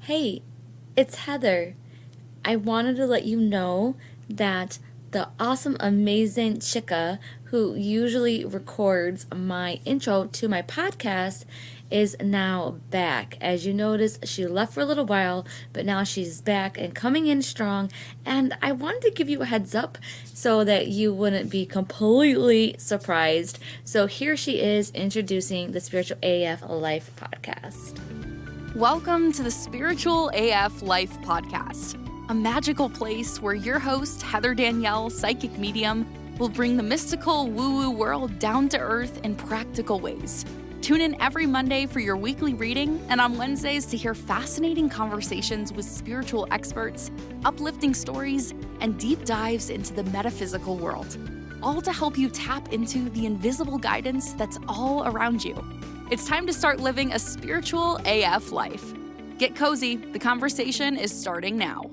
Hey, it's Heather. I wanted to let you know that the awesome, amazing Chica, who usually records my intro to my podcast, is now back. As you notice, she left for a little while, but now she's back and coming in strong. And I wanted to give you a heads up so that you wouldn't be completely surprised. So here she is introducing the Spiritual AF Life podcast. Welcome to the Spiritual AF Life podcast, a magical place where your host, Heather Danielle, psychic medium, will bring the mystical woo-woo world down to earth in practical ways. Tune in every Monday for your weekly reading and on Wednesdays to hear fascinating conversations with spiritual experts, uplifting stories, and deep dives into the metaphysical world, all to help you tap into the invisible guidance that's all around you. It's time to start living a spiritual AF life. Get cozy. The conversation is starting now.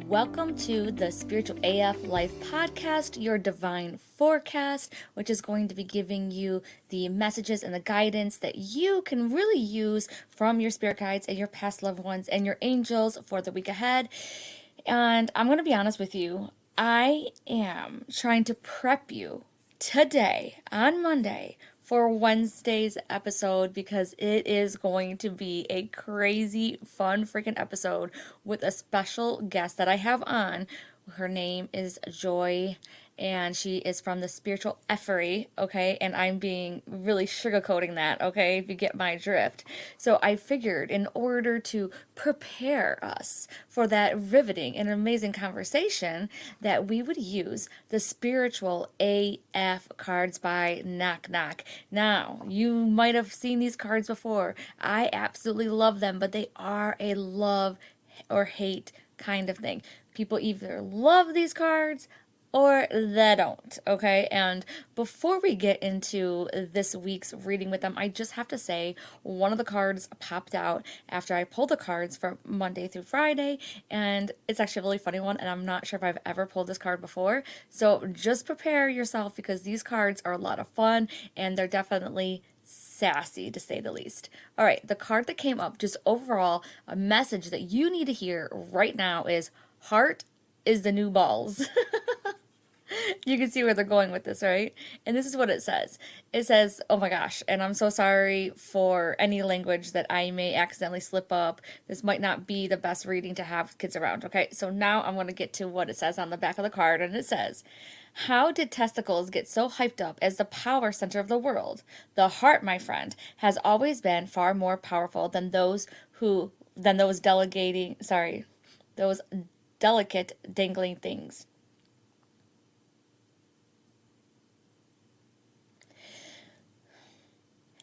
Welcome to the Spiritual AF Life podcast, your divine forecast, which is going to be giving you the messages and the guidance that you can really use from your spirit guides and your past loved ones and your angels for the week ahead. And I'm going to be honest with you, I am trying to prep you today on Monday for Wednesday's episode because it is going to be a crazy, fun freaking episode with a special guest that I have on. Her name is Joy, and she is from the Spiritual Effery, okay? And I'm being really sugarcoating that, okay? If you get my drift. So I figured in order to prepare us for that riveting and amazing conversation that we would use the Spiritual AF cards by Knock Knock. Now, you might have seen these cards before. I absolutely love them, but they are a love or hate kind of thing. People either love these cards or they don't, okay? And before we get into this week's reading with them, I just have to say one of the cards popped out after I pulled the cards for Monday through Friday, and it's actually a really funny one, and I'm not sure if I've ever pulled this card before. So just prepare yourself because these cards are a lot of fun, and they're definitely sassy to say the least. All right, the card that came up, just overall, a message that you need to hear right now is heart is the new balls. You can see where they're going with this, right? And this is what it says. It says, oh my gosh, and I'm so sorry for any language that I may accidentally slip up. This might not be the best reading to have kids around, okay? So now I'm going to get to what it says on the back of the card, and it says, how did testicles get so hyped up as the power center of the world? The heart, my friend, has always been far more powerful than those delicate dangling things.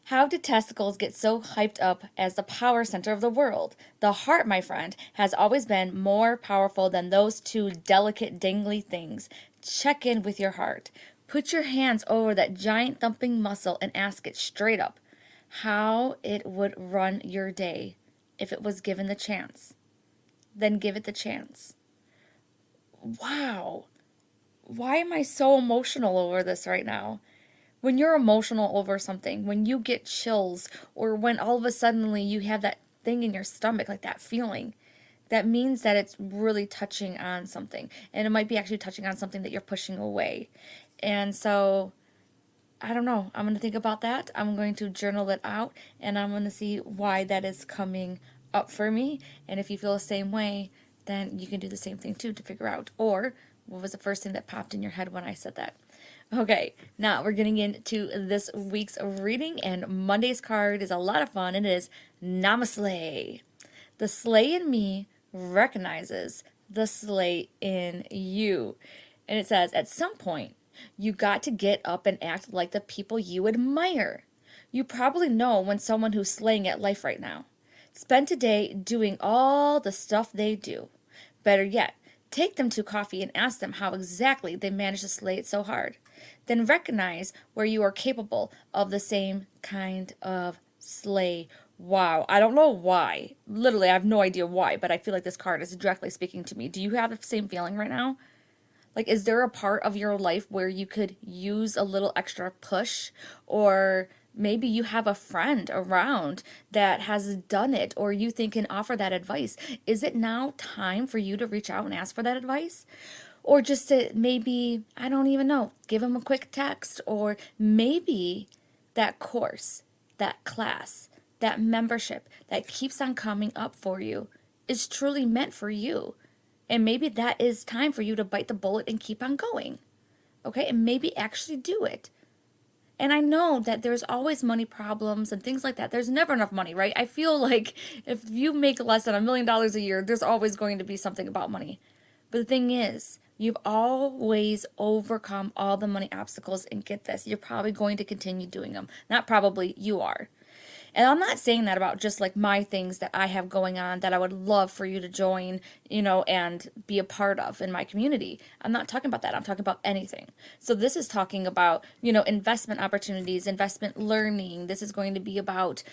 How did testicles get so hyped up as the power center of the world? The heart, my friend, has always been more powerful than those two delicate dangly things. Check in with your heart. Put your hands over that giant thumping muscle and ask it straight up how it would run your day if it was given the chance. Then give it the chance. Wow. Why am I so emotional over this right now? When you're emotional over something, when you get chills, or when all of a sudden you have that thing in your stomach, like that feeling, that means that it's really touching on something. And it might be actually touching on something that you're pushing away. And so, I don't know. I'm going to think about that. I'm going to journal it out, and I'm going to see why that is coming up for me. And if you feel the same way, then you can do the same thing too to figure out. Or, what was the first thing that popped in your head when I said that? Okay, now we're getting into this week's reading, and Monday's card is a lot of fun, and it is Namaste. The sleigh in me recognizes the sleigh in you. And it says, at some point, you got to get up and act like the people you admire. You probably know when someone who's slaying at life right now. Spend today doing all the stuff they do. Better yet, take them to coffee and ask them how exactly they managed to slay it so hard. Then recognize where you are capable of the same kind of slay. Wow, I don't know why. Literally, I have no idea why, but I feel like this card is directly speaking to me. Do you have the same feeling right now? Like, is there a part of your life where you could use a little extra push or Maybe you have a friend around that has done it, or you think can offer that advice. Is it now time for you to reach out and ask for that advice? Or just to maybe, I don't even know, give them a quick text, or maybe that course, that class, that membership that keeps on coming up for you is truly meant for you. And maybe that is time for you to bite the bullet and keep on going. Okay? And maybe actually do it. And I know that there's always money problems and things like that. There's never enough money, right? I feel like if you make less than $1 million a year, there's always going to be something about money. But the thing is, you've always overcome all the money obstacles, and get this, you're probably going to continue doing them. Not probably, you are. And I'm not saying that about just like my things that I have going on that I would love for you to join, and be a part of in my community. I'm not talking about that. I'm talking about anything. So this is talking about, investment opportunities, investment learning. This is going to be about,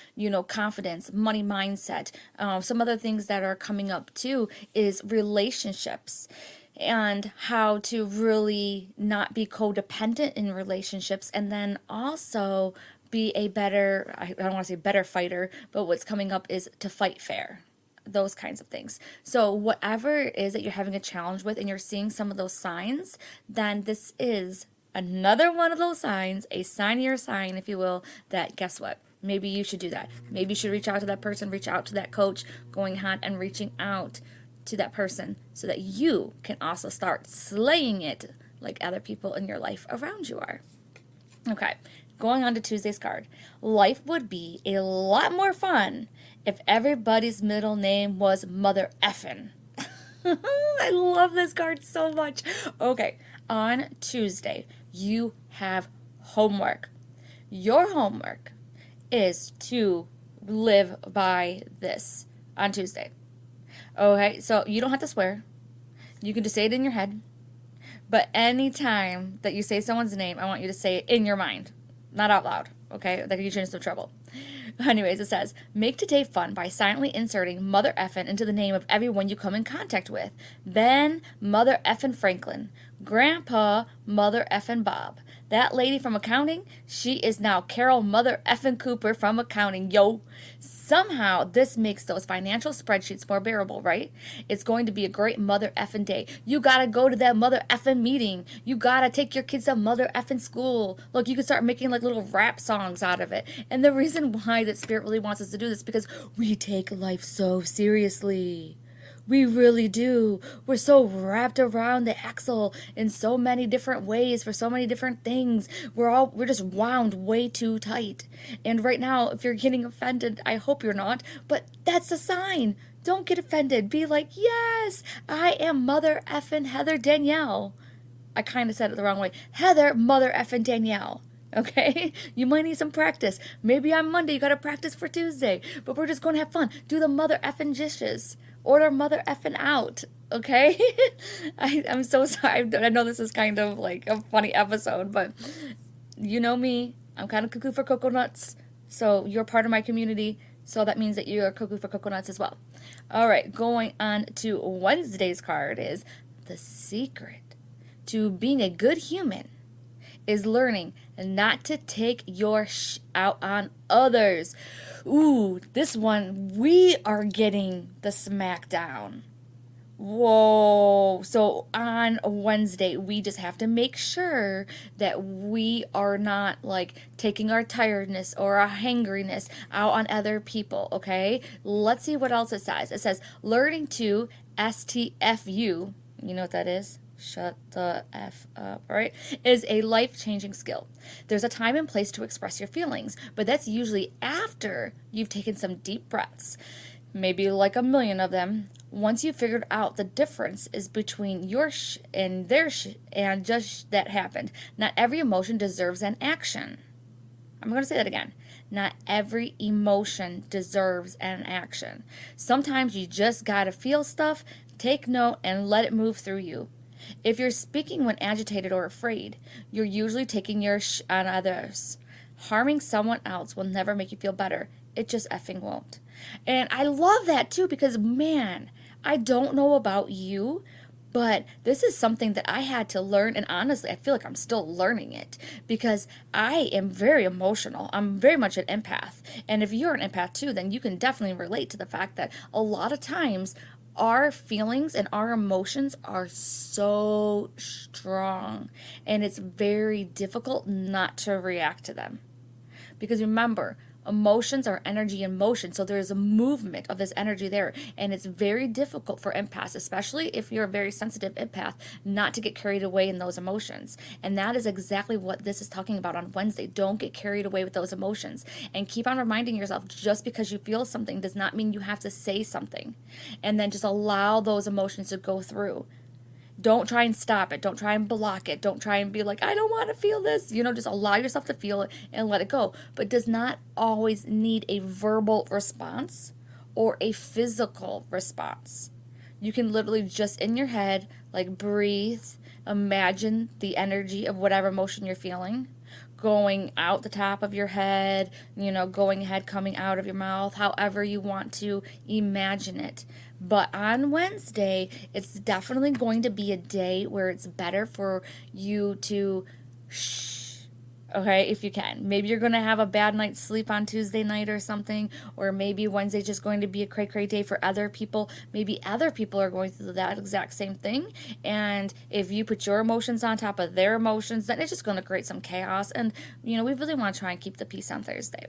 confidence, money mindset. Some other things that are coming up too is relationships, and how to really not be codependent in relationships, and then also be a better, I don't want to say better fighter, but what's coming up is to fight fair. Those kinds of things. So whatever it is that you're having a challenge with and you're seeing some of those signs, then this is another one of those signs, a sign of your sign, if you will, that guess what? Maybe you should do that. Maybe you should reach out to that person, reach out to that coach, going ahead and reaching out to that person so that you can also start slaying it like other people in your life around you are. Okay. Going on to Tuesday's card. Life would be a lot more fun if everybody's middle name was Mother Effin. I love this card so much. Okay, on Tuesday, you have homework. Your homework is to live by this on Tuesday. Okay, so you don't have to swear. You can just say it in your head. But anytime that you say someone's name, I want you to say it in your mind. Not out loud, okay? That could get you into some trouble. Anyways, it says, make today fun by silently inserting Mother Effin into the name of everyone you come in contact with. Ben, Mother Effin Franklin. Grandpa, Mother Effin Bob. That lady from accounting, she is now Carol Mother Effin Cooper from accounting, yo. Somehow, this makes those financial spreadsheets more bearable, right? It's going to be a great Mother Effin day. You gotta go to that Mother Effin meeting. You gotta take your kids to Mother Effin school. Look, you can start making like little rap songs out of it. And the reason why that Spirit really wants us to do this is because we take life so seriously. We really do. We're so wrapped around the axle in so many different ways for so many different things. We're just wound way too tight. And right now, if you're getting offended, I hope you're not, but that's a sign. Don't get offended. Be like, yes, I am Mother Effin Heather Danielle. I kind of said it the wrong way. Heather Mother Effin Danielle. Okay? You might need some practice. Maybe on Monday you got to practice for Tuesday, but we're just going to have fun. Do the Mother Effin dishes. Order Mother Effin out, okay? I'm so sorry. I know this is kind of like a funny episode, but you know me. I'm kind of cuckoo for coconuts, so you're part of my community, so that means that you're cuckoo for coconuts as well. All right, going on to Wednesday's card is the secret to being a good human is learning not to take your out on others. Ooh, this one, we are getting the smackdown. Whoa. So on Wednesday, we just have to make sure that we are not like taking our tiredness or our hangriness out on other people, okay? Let's see what else it says. It says learning to STFU. You know what that is? Shut the F up, right? Is a life-changing skill. There's a time and place to express your feelings, but that's usually after you've taken some deep breaths, maybe like 1 million of them. Once you've figured out the difference is between your and their and just that happened. Not every emotion deserves an action. I'm going to say that again. Not every emotion deserves an action. Sometimes you just got to feel stuff, take note, and let it move through you. If you're speaking when agitated or afraid, you're usually taking your on others. Harming someone else will never make you feel better. It just effing won't. And I love that too because, man, I don't know about you, But this is something that I had to learn, and honestly, I feel like I'm still learning it because I am very emotional. I'm very much an empath. And if you're an empath too, then you can definitely relate to the fact that a lot of times our feelings and our emotions are so strong, and it's very difficult not to react to them. Because remember, emotions are energy in motion. So there's a movement of this energy there. And it's very difficult for empaths, especially if you're a very sensitive empath, not to get carried away in those emotions. And that is exactly what this is talking about on Wednesday. Don't get carried away with those emotions. And keep on reminding yourself, just because you feel something does not mean you have to say something. And then just allow those emotions to go through. Don't try and stop it. Don't try and block it. Don't try and be like, I don't want to feel this. Just allow yourself to feel it and let it go. But does not always need a verbal response or a physical response. You can literally just in your head, like breathe, imagine the energy of whatever emotion you're feeling going out the top of your head, going ahead, coming out of your mouth, however you want to imagine it. But on Wednesday, it's definitely going to be a day where it's better for you to okay, if you can. Maybe you're going to have a bad night's sleep on Tuesday night or something, or maybe Wednesday's just going to be a cray day for other people. Maybe other people are going through that exact same thing, and if you put your emotions on top of their emotions, then it's just going to create some chaos, and, we really want to try and keep the peace on Thursday.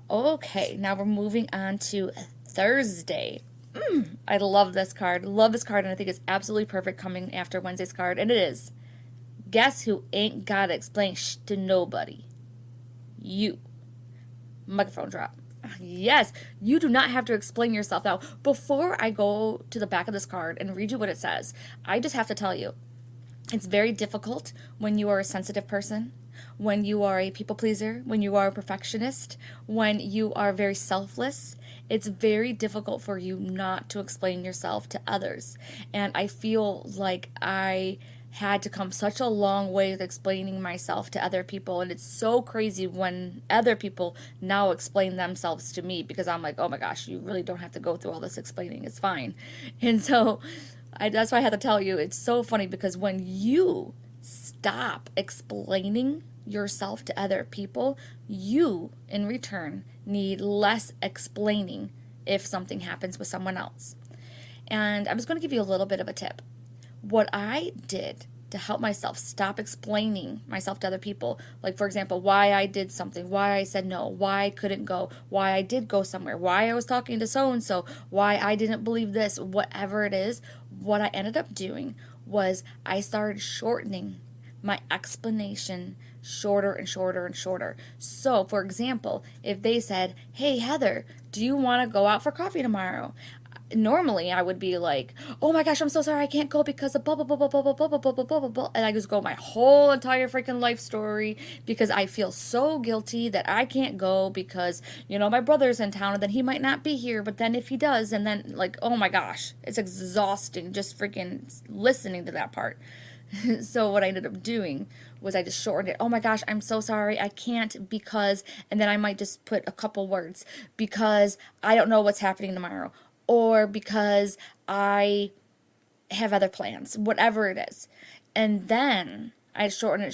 Okay, now we're moving on to Thursday. I love this card. Love this card, and I think it's absolutely perfect coming after Wednesday's card, and it is. Guess who ain't gotta explain to nobody? You. Microphone drop. Yes, you do not have to explain yourself. Now, before I go to the back of this card and read you what it says, I just have to tell you, it's very difficult when you are a sensitive person, when you are a people pleaser, when you are a perfectionist, when you are very selfless. It's very difficult for you not to explain yourself to others. And I feel like I had to come such a long way with explaining myself to other people, and it's so crazy when other people now explain themselves to me, because I'm like, oh my gosh, you really don't have to go through all this explaining, it's fine. And so that's why I had to tell you, it's so funny, because when you stop explaining yourself to other people, you in return need less explaining if something happens with someone else. And I'm just going to give you a little bit of a tip. What I did to help myself stop explaining myself to other people, like for example, why I did something, why I said no, why I couldn't go, why I did go somewhere, why I was talking to so-and-so, why I didn't believe this, whatever it is, what I ended up doing was I started shortening my explanation shorter and shorter and shorter. So, for example, if they said, hey, Heather, do you want to go out for coffee tomorrow? Normally I would be like, oh my gosh, I'm so sorry, I can't go because of blah, blah, blah, blah, blah, blah, blah, blah, blah, blah, blah, blah. And I just go my whole entire freaking life story because I feel so guilty that I can't go because, my brother's in town and then he might not be here. But then if he does, and then oh my gosh, it's exhausting just freaking listening to that part. So what I ended up doing was I just shortened it. Oh my gosh, I'm so sorry, I can't because, and then I might just put a couple words, because I don't know what's happening tomorrow, or because I have other plans, whatever it is. And then I shortened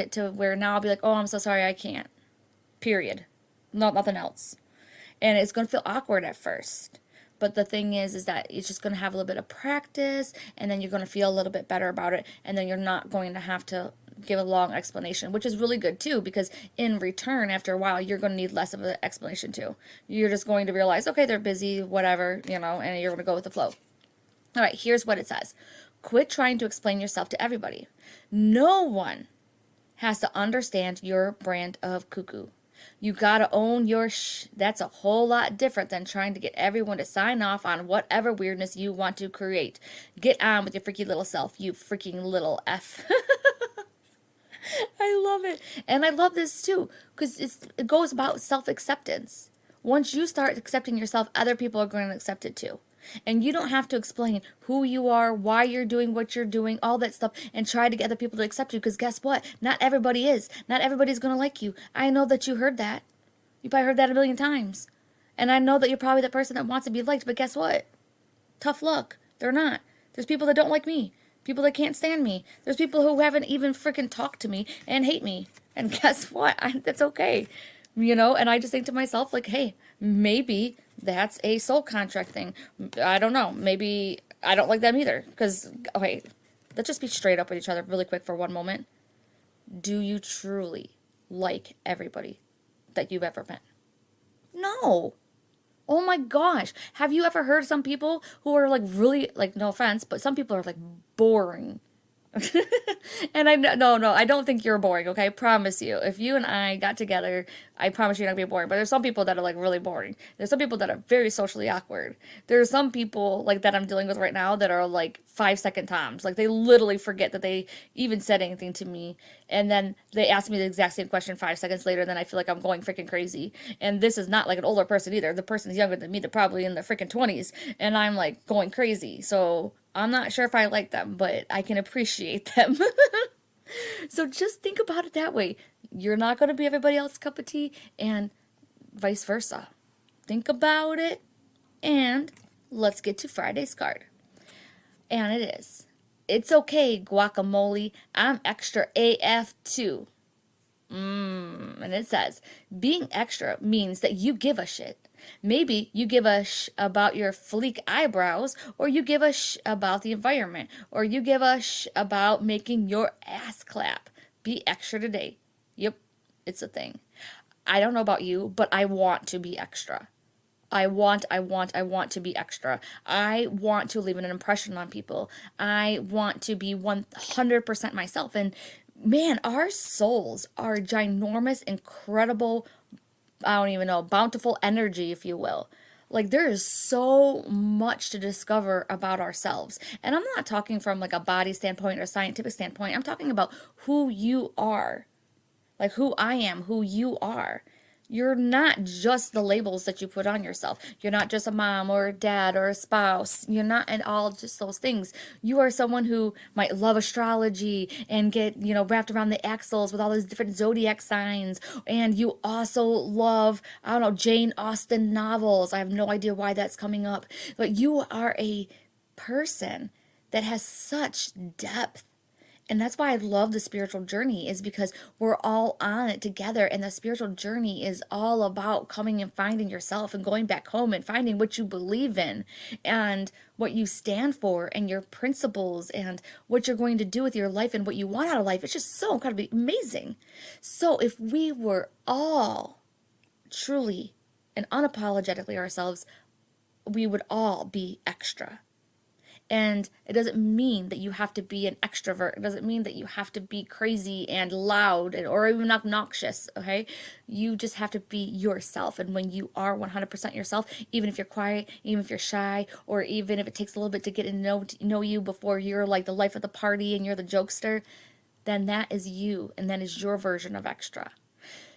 it to where now I'll be like, oh, I'm so sorry, I can't. Period. Nothing else. And it's going to feel awkward at first. But the thing is that it's just going to have a little bit of practice, and then you're going to feel a little bit better about it, and then you're not going to have to give a long explanation, which is really good too, because in return, after a while, you're going to need less of an explanation too. You're just going to realize, okay, they're busy, whatever, and you're going to go with the flow. All right, here's what it says. Quit trying to explain yourself to everybody. No one has to understand your brand of cuckoo. You gotta own your That's a whole lot different than trying to get everyone to sign off on whatever weirdness you want to create. Get on with your freaky little self, you freaking little F. I love it. And I love this too, because it goes about self-acceptance. Once you start accepting yourself, other people are going to accept it too. And you don't have to explain who you are, why you're doing what you're doing, all that stuff, and try to get other people to accept you, because guess what? Not everybody is. Not everybody's going to like you. I know that you heard that. You probably heard that a million times. And I know that you're probably the person that wants to be liked, but guess what? Tough luck. They're not. There's people that don't like me. People that can't stand me. There's people who haven't even freaking talked to me and hate me. And guess what? That's okay. And I just think to myself, like, hey, maybe that's a soul contract thing. I don't know. Maybe I don't like them either. Because, okay, let's just be straight up with each other really quick for one moment. Do you truly like everybody that you've ever met? No. Oh my gosh. Have you ever heard some people who are like really, like, no offense, but some people are like boring. And I don't think you're boring, okay? I promise you. If you and I got together, I promise you're not gonna be boring. But there's some people that are like really boring. There's some people that are very socially awkward. There's some people like that I'm dealing with right now that are like 5-second toms. Like they literally forget that they even said anything to me. And then they ask me the exact same question 5 seconds later, and then I feel like I'm going freaking crazy. And this is not like an older person either. The person's younger than me. They're probably in their freaking 20s. And I'm like going crazy. So I'm not sure if I like them, but I can appreciate them. So just think about it that way. You're not going to be everybody else's cup of tea, and vice versa. Think about it, and let's get to Friday's card. And it is, it's okay, guacamole, I'm extra AF too. And it says, being extra means that you give a shit. Maybe you give a about your fleek eyebrows, or you give a about the environment, or you give a about making your ass clap. Be extra today. Yep, it's a thing. I don't know about you, but I want to be extra. I want to be extra. I want to leave an impression on people. I want to be 100% myself. And man, our souls are ginormous, incredible, I don't even know, bountiful energy, if you will. Like, there is so much to discover about ourselves. And I'm not talking from like a body standpoint or scientific standpoint. I'm talking about who you are. Like who I am, who you are. You're not just the labels that you put on yourself. You're not just a mom or a dad or a spouse. You're not at all just those things. You are someone who might love astrology and get, wrapped around the axles with all those different zodiac signs. And you also love, I don't know, Jane Austen novels. I have no idea why that's coming up. But you are a person that has such depth. And that's why I love the spiritual journey, is because we're all on it together. And the spiritual journey is all about coming and finding yourself and going back home and finding what you believe in and what you stand for and your principles and what you're going to do with your life and what you want out of life. It's just so incredibly amazing. So if we were all truly and unapologetically ourselves, we would all be extra. And it doesn't mean that you have to be an extrovert. It doesn't mean that you have to be crazy and loud or even obnoxious, okay? You just have to be yourself. And when you are 100% yourself, even if you're quiet, even if you're shy, or even if it takes a little bit to get to know you before you're like the life of the party and you're the jokester, then that is you, and that is your version of extra.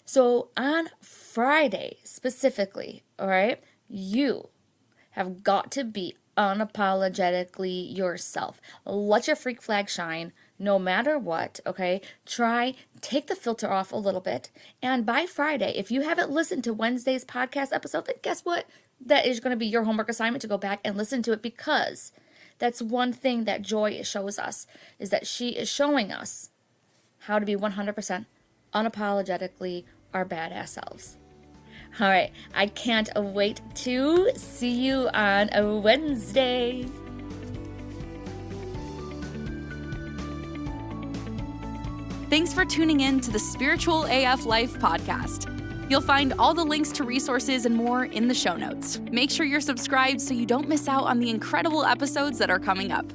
So on Friday specifically, all right, you have got to be unapologetically yourself. Let your freak flag shine no matter what, okay? Take the filter off a little bit. And by Friday, if you haven't listened to Wednesday's podcast episode, then guess what? That is going to be your homework assignment to go back and listen to it, because that's one thing that Joy shows us, is that she is showing us how to be 100% unapologetically our badass selves. All right, I can't wait to see you on a Wednesday. Thanks for tuning in to the Spiritual AF Life podcast. You'll find all the links to resources and more in the show notes. Make sure you're subscribed so you don't miss out on the incredible episodes that are coming up.